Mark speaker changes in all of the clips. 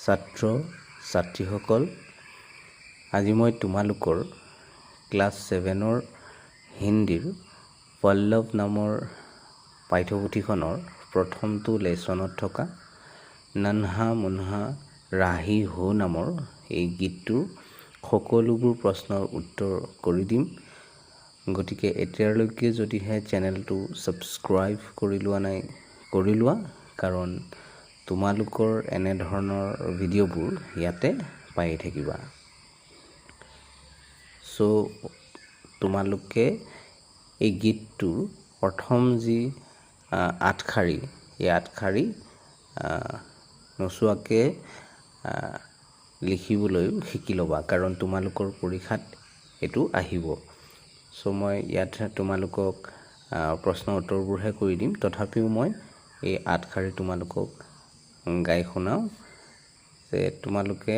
Speaker 1: ছাত্ৰ ছাত্ৰীসকল, আজি মই তোমালোকৰ ক্লাছ 7ৰ হিন্দীৰ পল্লৱ নামৰ পাঠ্যপুথিখনৰ প্ৰথমটো লেচনত থকা নন্হা মুন্হা ৰাহি হো নামৰ এই গীতটোৰ সকলোবোৰ প্ৰশ্নৰ উত্তৰ কৰি দিম। গতিকে এতিয়ালৈকে যদিহে চেনেলটো ছাবস্ক্ৰাইব কৰি লোৱা নাই, কৰি লোৱা, কাৰণ তোমালোকৰ এনেধৰণৰ ভিডিঅ'বোৰ ইয়াতে পাই থাকিবা। তোমালোকে এই গীতটোৰ প্ৰথম যি 8 শাৰী, এই 8 শাৰী নোচোৱাকৈ লিখিবলৈ শিকি ল'বা, কাৰণ তোমালোকৰ পৰীক্ষাত এইটো আহিব। মই ইয়াত তোমালোকক প্ৰশ্ন উত্তৰবোৰহে কৰি দিম, তথাপিও মই এই 8 শাৰী তোমালোকক গাই শুনাওঁ যে তোমালোকে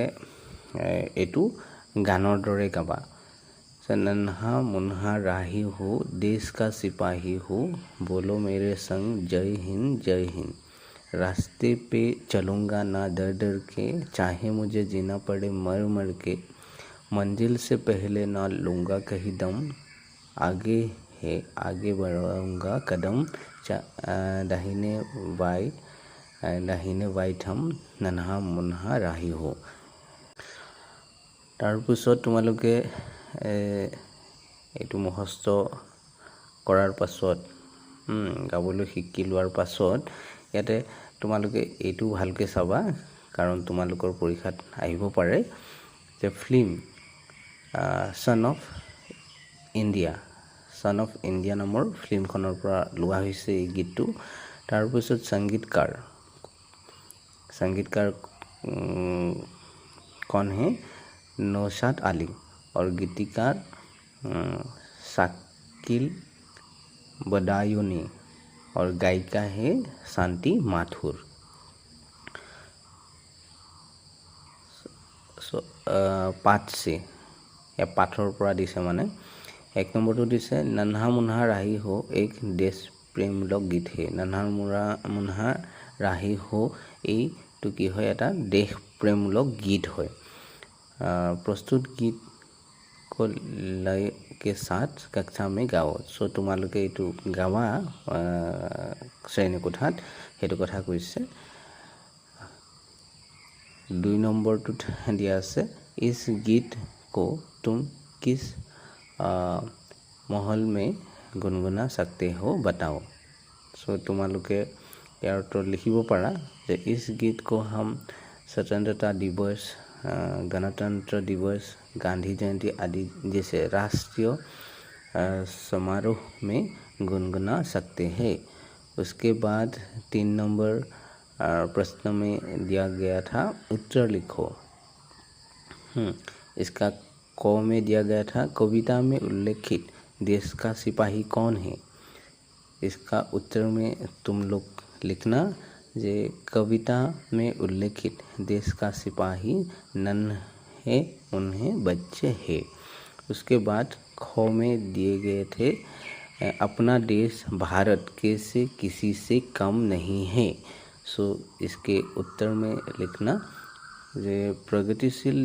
Speaker 1: এইটো গানৰ দৰে গাবা। नन्हा मुन्हा राही हो, देश का सिपाही हो, बोलो मेरे संग जय हिंद जय हिंद। रास्ते पे चलूँगा ना डर डर के, चाहे मुझे जीना पड़े मर मर के, मंजिल से पहले ना लूँगा कहीं दम, आगे है आगे बढ़ाऊँगा कदम, दाहिने बाई थम, नन्हा मुन्हा राही हो। তাৰপিছত তোমালোকে এইটো মুখস্থ কৰাৰ পাছত, গাবলৈ শিকি লোৱাৰ পাছত ইয়াতে তোমালোকে এইটো ভালকৈ চাবা, কাৰণ তোমালোকৰ পৰীক্ষাত আহিব পাৰে যে ফিল্ম সন অফ ইণ্ডিয়া নামৰ ফিল্মখনৰ পৰা লোৱা হৈছে এই গীতটো। তাৰপিছত সংগীতকাৰ कौन है? नौशाद अली और गीतिकार शाकिल बदायूनी और गायिका है शांति माथुर। पाठ से या पाठर পৰা দিছে, মানে 1 নম্বৰটো দিছে नन्हा मुन्हा राही हो एक देश प्रेममूलक गीत है। नन्हा मुन्हा राही हो এইটো কি হয়? এটা দেশ প্ৰেমমূলক গীত হয়। प्रस्तुत गीत को लय के साथ कक्षा में गाओ। তোমালোকে এইটো গাবা শ্ৰেণীকোঠাত, সেইটো কথা কৈছে। 2 নম্বৰটোত দিয়া আছে इस गीत को तुम किस माहौल में गुनगुना सकते हो बताओ। তোমালোকে ইয়াৰ উত্তৰ লিখিব পাৰা যে इस गीत को हम स्वतंत्रता दिवस, गणतंत्र दिवस, गांधी जयंती आदि जैसे राष्ट्रीय समारोह में गुनगुना सकते हैं। उसके बाद 3 नंबर प्रश्न में दिया गया था उत्तर लिखो। इसका क में दिया गया था कविता में उल्लेखित देश का सिपाही कौन है। इसका उत्तर में तुम लोग लिखना जे कविता में उल्लेखित देश का सिपाही नन्हे मुन्हे बच्चे हैं। उसके बाद ख में दिए गए थे अपना देश भारत कैसे किसी से कम नहीं है। इसके उत्तर में लिखना जे प्रगतिशील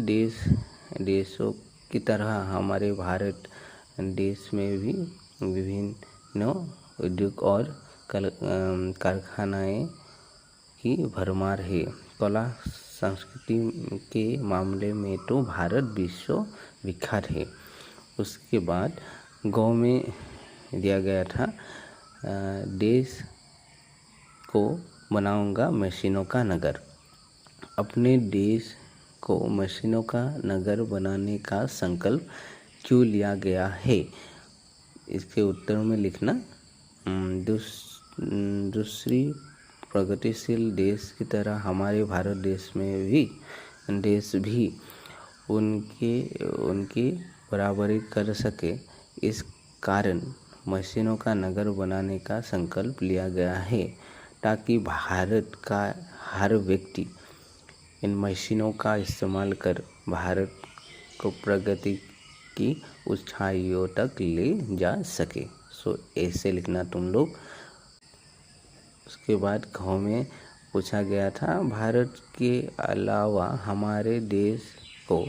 Speaker 1: देशों की तरह हमारे भारत देश में भी विभिन्न उद्योग और कारखानाएं की भरमार है। कला संस्कृति के मामले में तो भारत विश्व विख्यात है। उसके बाद गौ में दिया गया था देश को बनाऊंगा मशीनों का नगर। अपने देश को मशीनों का नगर बनाने का संकल्प क्यों लिया गया है। इसके उत्तर में लिखना दूसरी प्रगतिशील देश की तरह हमारे भारत देश भी उनकी बराबरी कर सके, इस कारण मशीनों का नगर बनाने का संकल्प लिया गया है, ताकि भारत का हर व्यक्ति इन मशीनों का इस्तेमाल कर भारत को प्रगति की ऊंचाइयों तक ले जा सके। ऐसे लिखना तुम लोग। उसके बाद घ में पूछा गया था भारत के अलावा हमारे देश को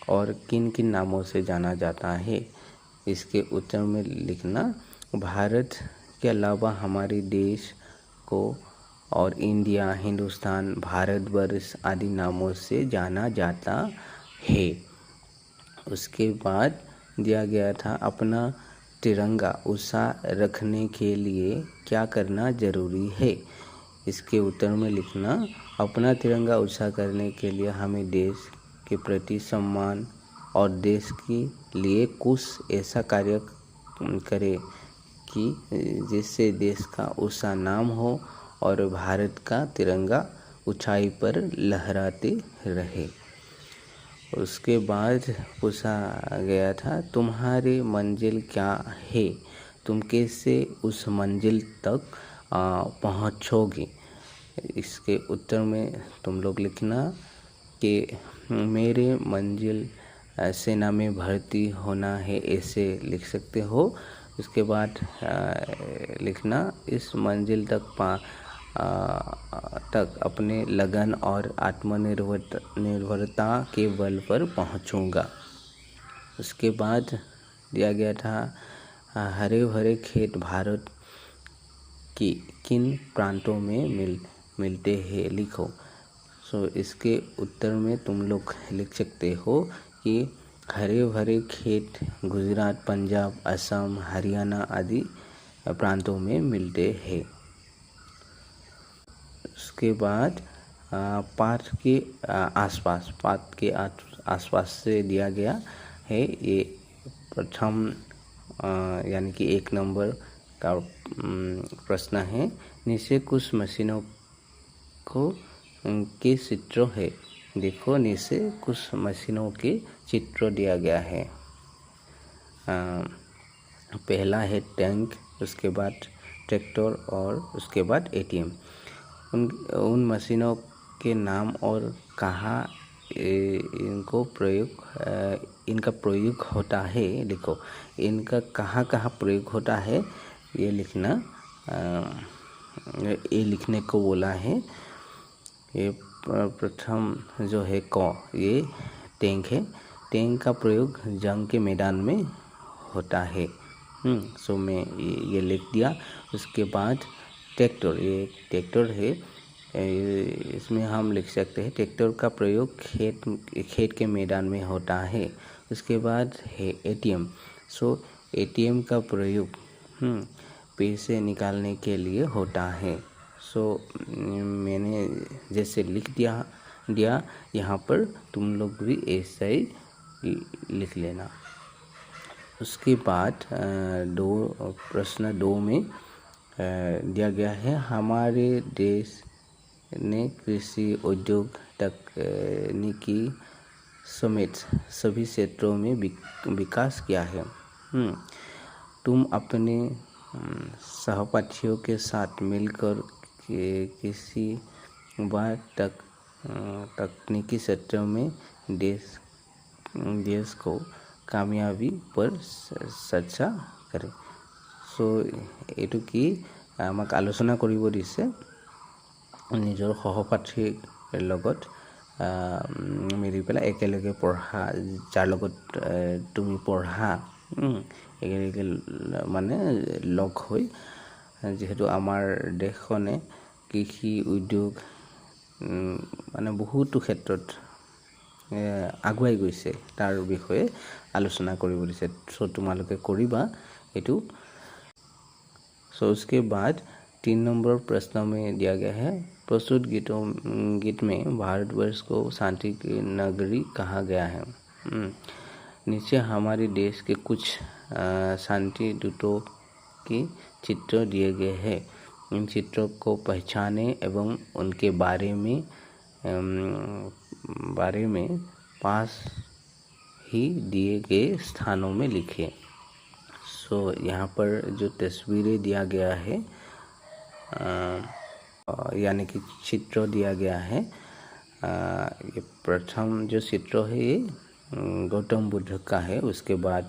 Speaker 1: और किन किन नामों से जाना जाता है। इसके उत्तर में लिखना भारत के अलावा हमारे देश को और इंडिया, हिंदुस्तान, भारतवर्ष आदि नामों से जाना जाता है। उसके बाद दिया गया था अपना तिरंगा ऊंचा रखने के लिए क्या करना जरूरी है। इसके उत्तर में लिखना अपना तिरंगा ऊंचा करने के लिए हमें देश के प्रति सम्मान और देश के लिए कुछ ऐसा कार्य करें कि जिससे देश का ऊंचा नाम हो और भारत का तिरंगा ऊंचाई पर लहराते रहे। उसके बाद पूछा गया था तुम्हारी मंजिल क्या है, तुम कैसे उस मंजिल तक पहुँचोगे। इसके उत्तर में तुम लोग लिखना कि मेरे मंजिल सेना में भर्ती होना है, ऐसे लिख सकते हो। उसके बाद लिखना इस मंजिल तक अपने लगन और आत्मनिर्भरता के बल पर पहुंचूंगा। उसके बाद दिया गया था हरे भरे खेत भारत की किन प्रांतों में मिलते हैं, लिखो। इसके उत्तर में तुम लोग लिख सकते हो कि हरे भरे खेत गुजरात, पंजाब, असम, हरियाणा आदि प्रांतों में मिलते हैं। उसके बाद पाठ के आसपास से दिया गया है। ये प्रथम यानी कि 1 नंबर का प्रश्न है। नीचे कुछ मशीनों के चित्र है। देखो नीचे कुछ मशीनों के चित्र दिया गया है। पहला है टैंक, उसके बाद ट्रैक्टर और उसके बाद एटीएम। उन मशीनों के नाम और कहाँ इनका प्रयोग होता है, लिखो। इनका कहाँ कहाँ प्रयोग होता है ये लिखना। ये लिखने को बोला है। ये प्रथम जो है ये टैंक है। टैंक का प्रयोग जंग के मैदान में होता है। मैं ये लिख दिया। उसके बाद ट्रैक्टर, ये ट्रैक्टर है। इसमें हम लिख सकते हैं ट्रैक्टर का प्रयोग खेत के मैदान में होता है। उसके बाद है एटीएम। एटीएम का प्रयोग पैसे निकालने के लिए होता है। मैंने जैसे लिख दिया यहाँ पर तुम लोग भी ऐसा ही लिख लेना। उसके बाद प्रश्न 2 में दिया गया है हमारे देश ने कृषि, उद्योग, तकनीकी समेत सभी क्षेत्रों में विकास किया है। तुम अपने सहपाठियों के साथ मिलकर किसी बार तकनीकी क्षेत्रों में देश को कामयाबी पर चर्चा करे। এইটো কি আমাক আলোচনা কৰিব দিছে নিজৰ সহপাঠীৰ লগত মিলি পেলাই একেলগে পঢ়া, যাৰ লগত তুমি পঢ়া একেলগে মানে লগ হৈ, যিহেতু আমাৰ দেশখনে কৃষি, উদ্যোগ মানে বহুতো ক্ষেত্ৰত আগুৱাই গৈছে তাৰ বিষয়ে আলোচনা কৰিব দিছে। তোমালোকে কৰিবা এইটো। उसके बाद 3 नंबर प्रश्न में दिया गया है प्रस्तुत गीत में भारतवर्ष को शांति की नगरी कहा गया है। नीचे हमारे देश के कुछ शांति दूतों के चित्र दिए गए हैं। इन चित्रों को पहचाने एवं उनके बारे में पास ही दिए गए स्थानों में लिखें। यहाँ पर जो तस्वीरें दिया गया है यानी कि चित्र दिया गया है, ये प्रथम जो चित्र है ये गौतम बुद्ध का है। उसके बाद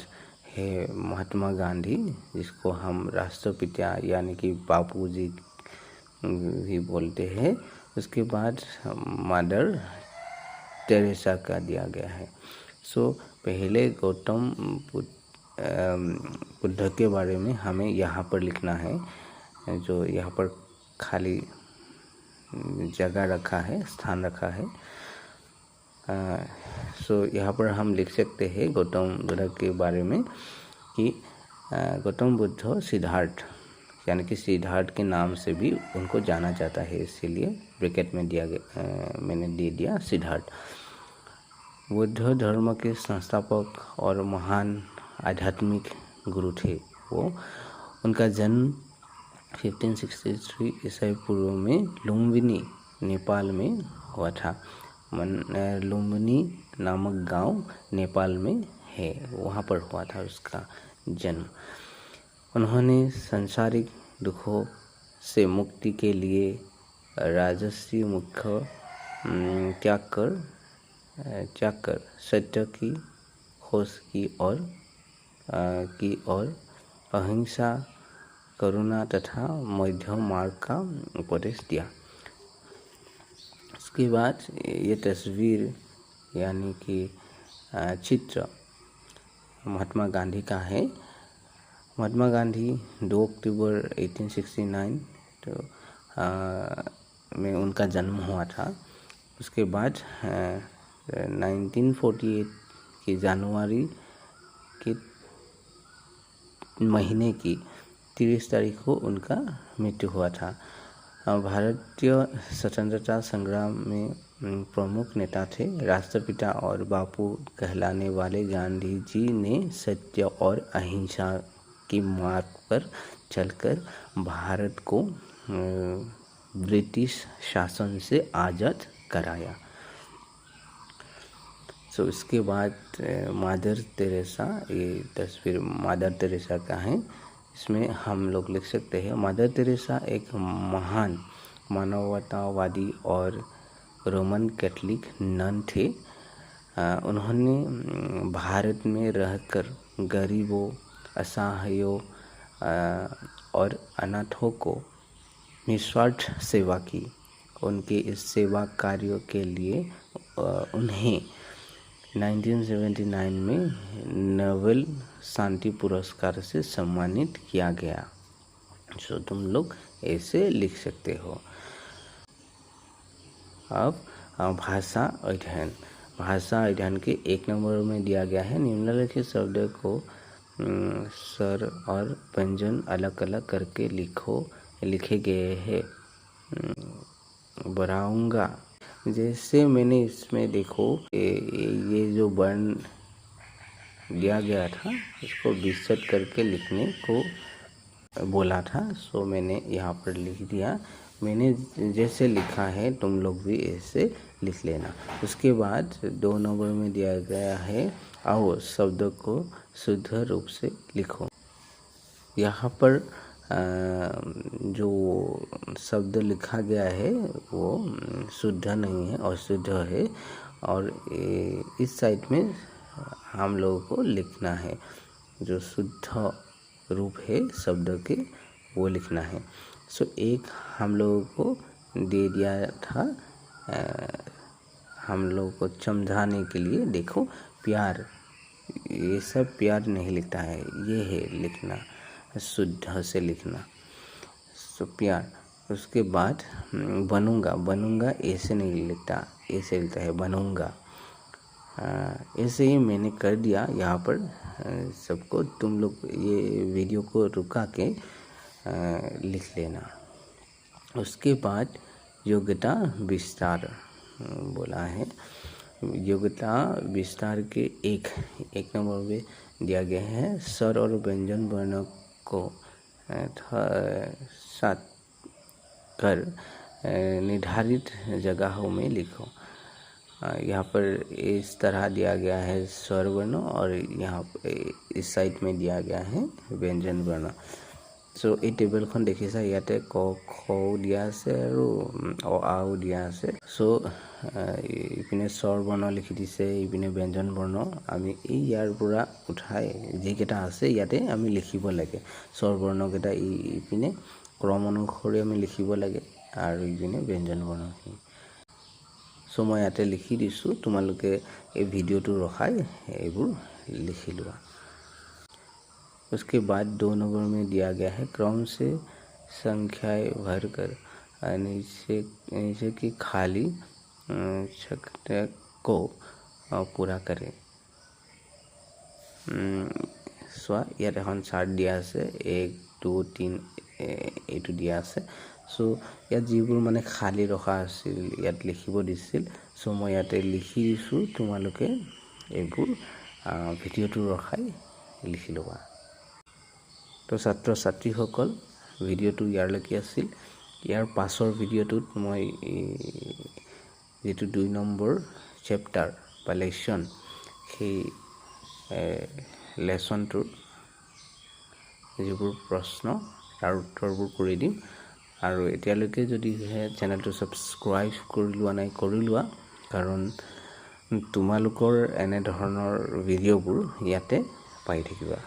Speaker 1: है महात्मा गांधी, जिसको हम राष्ट्रपिता यानी कि बापू जी भी बोलते हैं। उसके बाद मदर टेरेसा का दिया गया है। सो पहले गौतम बुद्ध के बारे में हमें यहाँ पर लिखना है, जो यहाँ पर खाली जगह रखा है, स्थान रखा है। सो यहाँ पर हम लिख सकते हैं गौतम बुद्ध के बारे में कि गौतम बुद्ध सिद्धार्थ, यानी कि सिद्धार्थ के नाम से भी उनको जाना जाता है, इसीलिए ब्रैकेट में दिया गया, मैंने दे दिया सिद्धार्थ। बुद्ध धर्म के संस्थापक और महान आध्यात्मिक गुरु थे वो। उनका जन्म 1563 ईसाई पूर्व में लुम्बिनी, नेपाल में हुआ था। लुम्बिनी नामक गांव नेपाल में है, वहाँ पर हुआ था उसका जन्म। उन्होंने सांसारिक दुखों से मुक्ति के लिए राजसी मुख्य त्याग कर सत्य की खोज की और अहिंसा, करुणा तथा मध्यम मार्ग का उपदेश दिया। उसके बाद ये तस्वीर यानी कि चित्र महात्मा गांधी का है। महात्मा गांधी 2 अक्टूबर 1869 में उनका जन्म हुआ था। उसके बाद 1948 की जनवरी के महीने की 30 तारीख को उनका मृत्यु हुआ था। भारतीय स्वतंत्रता संग्राम में प्रमुख नेता थे। राष्ट्रपिता और बापू कहलाने वाले गांधी जी ने सत्य और अहिंसा की मार्ग पर चलकर भारत को ब्रिटिश शासन से आज़ाद कराया। सो इसके बाद मदर टेरेसा, ये तस्वीर मदर टेरेसा का है। इसमें हम लोग लिख सकते हैं मदर टेरेसा एक महान मानवतावादी और रोमन कैथोलिक नन थे। उन्होंने भारत में रहकर गरीबों, असहायों और अनाथों को निस्वार्थ सेवा की। उनके इस सेवा कार्यों के लिए उन्हें 1979 में नोबेल शांति पुरस्कार से सम्मानित किया गया। सो तुम लोग ऐसे लिख सकते हो। अब भाषा अध्ययन। भाषा अध्ययन के 1 नंबर में दिया गया है निम्नलिखित शब्द को स्वर और व्यंजन अलग अलग करके लिखे गए हैं। बढ़ाऊंगा, जैसे मैंने इसमें देखो ये जो वर्ण दिया गया था इसको विस्तृत करके लिखने को बोला था। सो मैंने यहाँ पर लिख दिया। मैंने जैसे लिखा है तुम लोग भी ऐसे लिख लेना। उसके बाद 2 नंबर में दिया गया है आओ शब्द को शुद्ध रूप से लिखो। यहाँ पर जो शब्द लिखा गया है वो शुद्ध नहीं है, अशुद्ध है। और इस साइड में हम लोगों को लिखना है जो शुद्ध रूप है शब्द के, वो लिखना है। सो एक हम लोगों को दे दिया था हम लोगों को समझाने के लिए। देखो प्यार, ये सब प्यार नहीं लिखता है, ये है लिखना, शुद्ध से लिखना। सो प्यार। उसके बाद बनूंगा ऐसे नहीं लिखता, ऐसे लिखता है बनूंगा। ऐसे ही मैंने कर दिया यहाँ पर सबको। तुम लोग ये वीडियो को रुका के लिख लेना। उसके बाद योग्यता विस्तार बोला है। योग्यता विस्तार के एक नंबर में दिया गया है स्वर और व्यंजन वर्ण को साथ कर निर्धारित जगहों में लिखो। यहाँ पर इस तरह दिया गया है स्वर वर्ण और यहाँ इस साइड में दिया गया है व्यंजन वर्ण। सो এই টেবুলখন দেখিছা, ইয়াতে ক খ দিয়া আছে আৰু অ আও দিয়া আছে। সো ইপিনে স্বৰ বৰ্ণ লিখি দিছে, ইপিনে ব্যঞ্জন বৰ্ণ। আমি এই ইয়াৰ পৰা উঠাই যিকেইটা আছে ইয়াতে আমি লিখিব লাগে স্বৰ বৰ্ণকেইটা ইপিনে ক্ৰম অনুসৰি আমি লিখিব লাগে আৰু ইপিনে ব্যঞ্জন বৰ্ণখিনি। সো মই ইয়াতে লিখি দিছোঁ, তোমালোকে এই ভিডিঅ'টো ৰখাই এইবোৰ लिखी लो। उसके बाद 2 नंबर में दिया गया है क्रम से संख्याएं भरकर नीचे की खाली छक्के को पूरा करें। চোৱা ইয়াত এখন চাৰ্ট দিয়া আছে 1 2 3 এইটো দিয়া আছে। সো ইয়াত যিবোৰ মানে খালী ৰখা আছিল ইয়াত লিখিব দিছিল। সো মই ইয়াতে লিখি দিছোঁ, তোমালোকে এইবোৰ ভিডিঅ'টো ৰখাই লিখি ল'বা। তো ছাত্ৰ ছাত্ৰীসকল ভিডিঅ'টো ইয়াৰলৈকে আছিল। ইয়াৰ পাছৰ ভিডিঅ'টোত মই যিটো 2 নম্বৰ চেপ্টাৰ বা লেচন সেই লেচনটোৰ যিবোৰ প্ৰশ্ন তাৰ উত্তৰবোৰ কৰি দিম। আৰু এতিয়ালৈকে যদিহে চেনেলটো ছাবস্ক্ৰাইব কৰি লোৱা নাই কৰি লোৱা, কাৰণ তোমালোকৰ এনে ধৰণৰ ভিডিঅ'বোৰ ইয়াতে পাই থাকিবা।